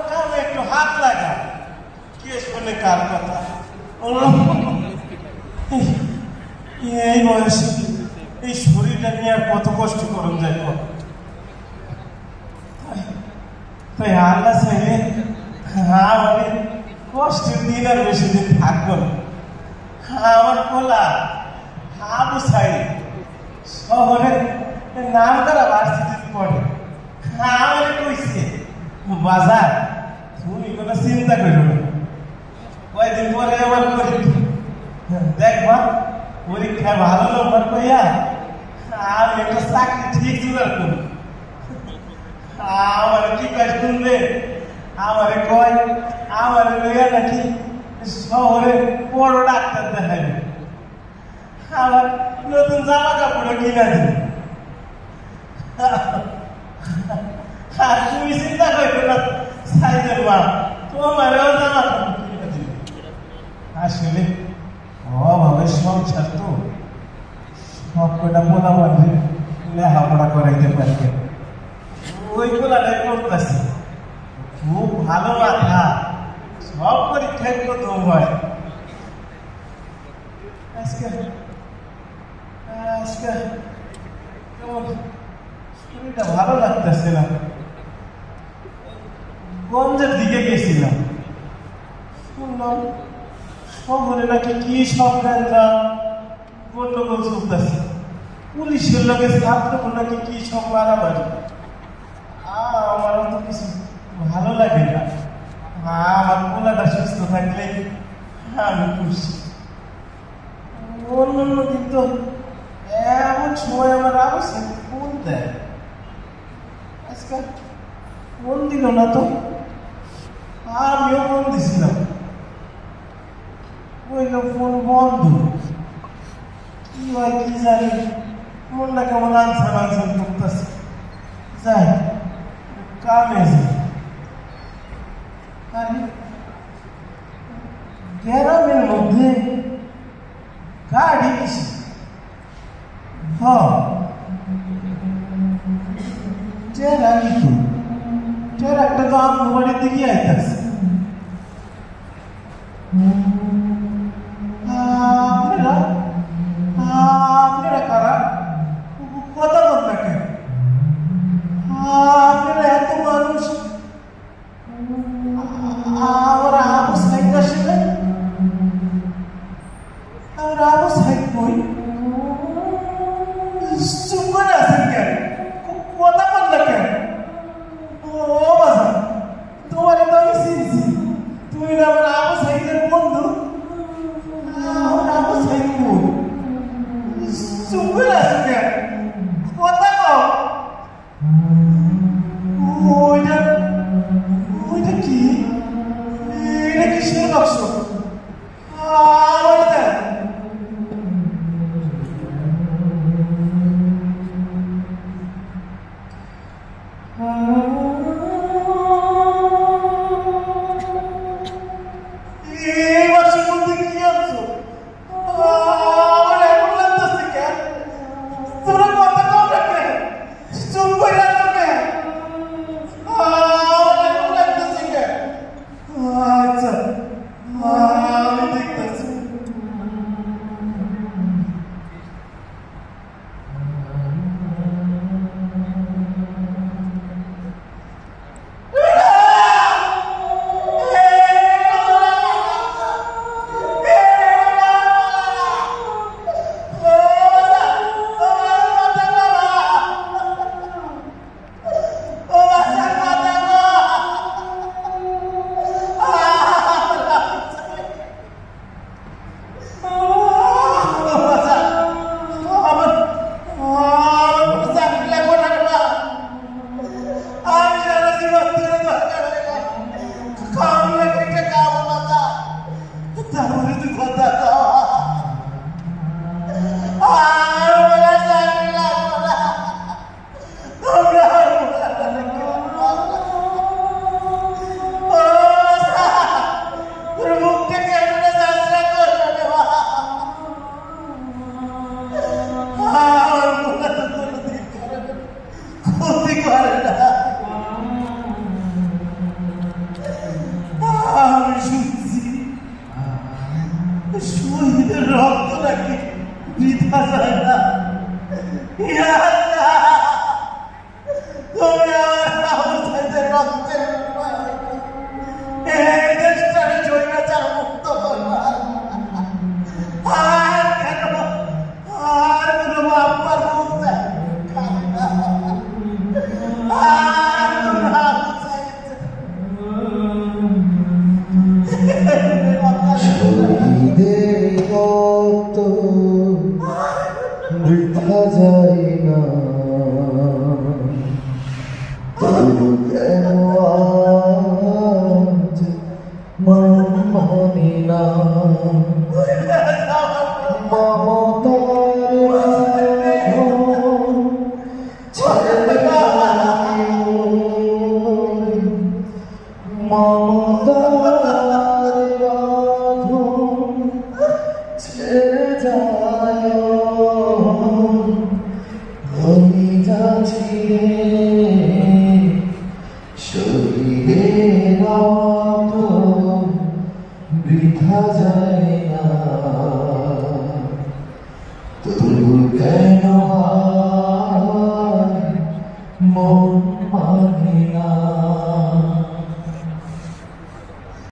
কামে একটু হাত লাগা, কে শোনে কার কথা। এই বয়সে এই শরীরটা নিয়ে আর কত কষ্ট করুন যাই। তাই আল্লাহ চাইলে আমাদের কষ্টের দিন আর বেশি দিন থাকবো না। আমার পোলা আবু সাইদ শহরে নাম করা ভার্সিটিতে পড়ে। আমার কইছে, বাজার তুমি কোনো চিন্তা করো না, কয়েকদিন পরে আমার পরীক্ষা, দেখবা পরীক্ষায় ভালো নম্বর পাইয়া আমি একটা চাকরি ঠিক জোগাড় করি। আমার কি কাজ শুনবে, আমারে কয় আমার লইয়া নাকি শহরে বড় ডাক্তার দেখাবে, আবার নতুন জামা কাপড় কিনা দিবে। আর তুমি চিন্তা করবে না সাইজের মা, তোমারও জামা কাপড় কিনা দিবে। আসলে অভাবে সংসার তো, সব কটা মোলা মাঝে লেখাপড়া করাইতে পারবে। ওই পোলাটাই করতেছে, খুব ভালো মাথা, সব পরীক্ষায় প্রথম হয়। আজকে আজকে শরীরটা ভালো লাগতেছে না। গঞ্জের দিকে গেছিলাম, শুনলাম শহরে নাকি কি সব গন্ডগোল চলতেছে, পুলিশের লোকের ছাত্র নাকি কি সব মারামারি। আমার তো কিছু ভালো লাগে না। আমার পোলাটা সুস্থ থাকলে আমি খুশি। অন্য কিন্তু এমন সময় আমার আবশ্যক ফোন দেয়, আজকাল ফোন দিল না তো, আমিও ফোন দিছিলাম, ওই ফোন বন্ধ। কি হয় কি জানি, মনটা কেমন আনসার করতেছে। যাই কামে যাই। গ্রামের মধ্যে গাড়ি কিসে, একটা তো আমার বাড়ির দিকে আইতেছে। আপনারা কারা, কথা বল না কেন? আপনারা এত মানুষ, আমার আবু সাইদ আসলে, আমার আবু সাইদ কই? চুপ করে আছেন কেন? কথা বল না কেন? ও বাজা, তোমার তো আমি চিনছি, তুমি আমার আবু সাইদের বন্ধু। মমতার বাঁধন ছেড়ে যায় আমি যাচ্ছি শরীরে রক্ত বৃথা যায় না তবু কেন মন